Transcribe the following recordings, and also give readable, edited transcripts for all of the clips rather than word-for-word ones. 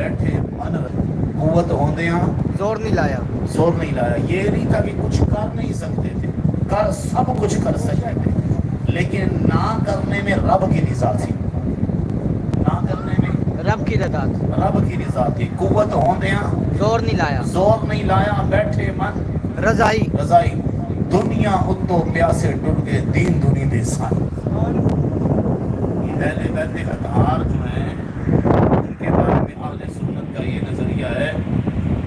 بیٹھے من قوت ہوندیاں زور نہیں لایا. زور نہیں لایا. یہ نہیں تھا کہ کچھ کر نہیں سکتے تھے, کر سب کچھ کر سکتے تھے, لیکن نہ کرنے میں رب کی رضا تھی. نہ کرنے میں رب کی رضا تھی. رب کی رضا تھی. قوت ہوندیاں زور نہیں لایا. زور نہیں لایا, بیٹھے من رضائی. رضائی. دنیا اتو پیاسے ٹوٹ گئے, دین دنیا دے سان. اہل بیت اطہار جو ہیں ان کے بارے میں اہل سنت کا یہ نظریہ ہے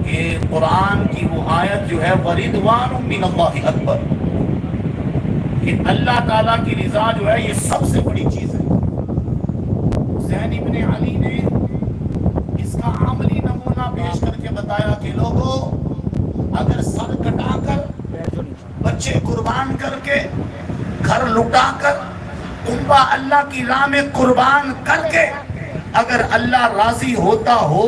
کہ قرآن کی وہ آیت جو ہے وَرِضْوَانٌ مِّنَ اللَّهِ اکبر, کہ اللہ تعالیٰ کی رضا جو ہے یہ سب سے بڑی چیز ہے. حسین ابن علی نے اس کا عملی نمونہ پیش کر کے بتایا کہ لوگوں, اگر سر کٹا کر, بچے قربان کر کے, گھر لٹا کر, کنبہ اللہ کی راہ میں قربان کر کے اگر اللہ راضی ہوتا ہو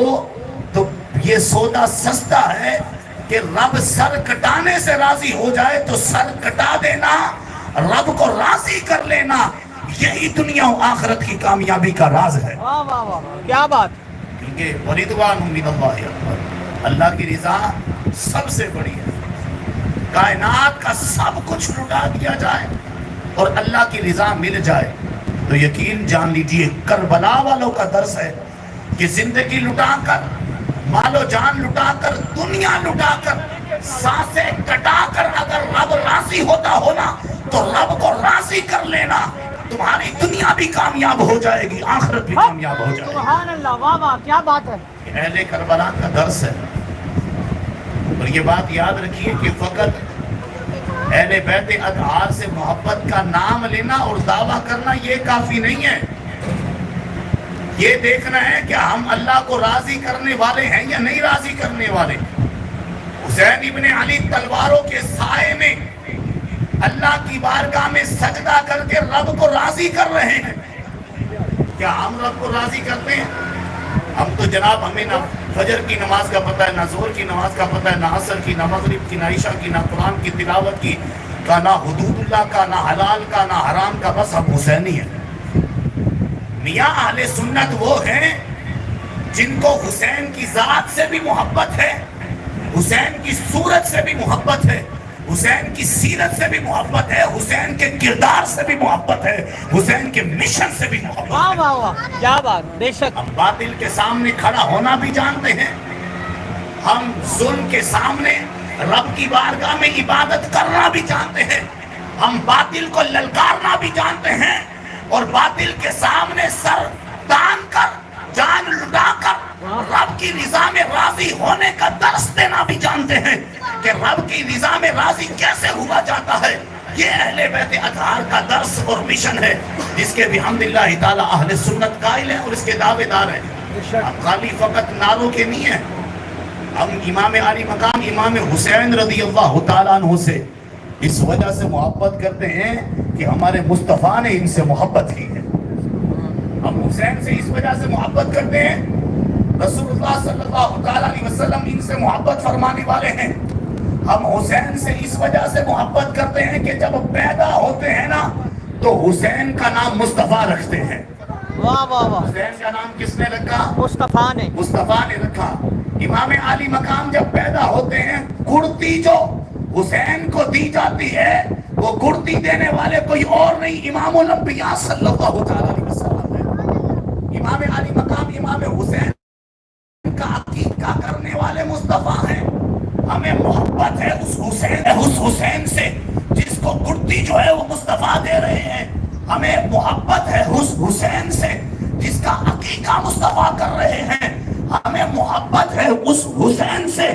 تو یہ سودا سستا ہے کہ رب سر کٹانے سے راضی ہو جائے تو سر کٹا دینا, رب کو راضی کر لینا, یہی دنیا و آخرت کی کامیابی کا راز ہے. واہ واہ واہ, کیا بات. کیونکہ وَرِضْوَانٌ مِّنَ اللَّهِ اکبر, اللہ کی رضا سب سے بڑی ہے. کائنات کا سب کچھ لٹا دیا جائے اور اللہ کی رضا مل جائے تو یقین جان لیجئے کربلا والوں کا درس ہے کہ زندگی لٹا کر, مال و جان لٹا کر, دنیا لٹا کر, سانسیں کٹا کر اگر رب راضی ہوتا ہونا تو رب کو راضی کر لینا, تمہاری دنیا بھی کامیاب ہو جائے گی, آخرت بھی کامیاب ہو جائے گی. سبحان اللہ, واہ واہ, کیا بات ہے. اہل کربلا کا درس ہے. اور یہ بات یاد رکھیے کہ فقط اہل بیت اطہار سے محبت کا نام لینا اور دعویٰ کرنا یہ کافی نہیں ہے. یہ دیکھنا ہے کہ ہم اللہ کو راضی کرنے والے ہیں یا نہیں راضی کرنے والے. حسین ابن علی تلواروں کے سائے میں اللہ کی بارگاہ میں سجدہ کر کے رب کو راضی کر رہے ہیں. کیا ہم رب کو راضی کرتے ہیں؟ ہم تو جناب ہمیں نہ فجر کی نماز کا پتہ ہے, نہ ظہر کی نماز کا پتہ ہے, نہ عصر کی, نہ مغرب کی, نہ عشاء کی, نہ قرآن کی تلاوت کی کا, نہ حدود اللہ کا, نہ حلال کا, نہ حرام کا. بس ہم حسینی ہیں. میاں اہل سنت وہ ہیں جن کو حسین کی ذات سے بھی محبت ہے, حسین کی صورت سے بھی محبت ہے, حسین کی سیرت سے بھی محبت ہے, حسین کے کردار سے بھی محبت ہے, حسین کے مشن سے بھی محبت ہے. واہ واہ واہ, کیا بات. بے شک ہم باطل کے سامنے کھڑا ہونا بھی جانتے ہیں, ہم ظلم کے سامنے رب کی بارگاہ میں عبادت کرنا بھی جانتے ہیں, ہم باطل کو للکارنا بھی جانتے ہیں, اور باطل کے سامنے سر تان کر, جان لٹا کر رب کی رضا میں راضی ہونے کا درس دینا بھی جانتے ہیں کہ رب کی رضا میں راضی کیسے ہوا جاتا ہے. یہ اہل بیت اطہار کا درس اور مشن ہے جس کے بھی الحمدللہ تعالی اہل سنت قائل ہیں اور اس کے دعوے دار ہیں. ہم خالی فقط نعروں کے نہیں ہیں, ہم امام عالی مقام امام حسین رضی اللہ تعالیٰ عنہ سے اس وجہ سے محبت کرتے ہیں کہ ہمارے مصطفیٰ نے ان سے محبت کی ہے. ہم حسین سے اس وجہ سے محبت کرتے ہیں, رسول اللہ صلی اللہ تعالیٰ علیہ وسلم ان سے محبت فرمانے والے ہیں. ہم حسین سے اس وجہ سے محبت کرتے ہیں کہ جب پیدا ہوتے ہیں نا تو حسین کا نام مصطفیٰ رکھتے ہیں. واہ واہ واہ, حسین کا نام کس نے رکھا؟ مصطفیٰ نے. مصطفیٰ نے رکھا. امام عالی مقام جب پیدا ہوتے ہیں, گڑتی جو حسین کو دی جاتی ہے وہ گڑتی دینے والے کوئی اور نہیں, امام الانبیاء صلی اللہ تعالیٰ علیہ وسلم ہے. امام عالی مقام امام حسین کا عقیقہ کرنے والے مصطفیٰ ہیں. ہمیں محبت ہے اس حسین سے جس کو گڑتی جو ہے وہ مصطفیٰ دے رہے ہیں. ہمیں محبت ہے اس حسین سے جس کا عقیقہ مصطفیٰ کر رہے ہیں. ہمیں محبت ہے اس حسین سے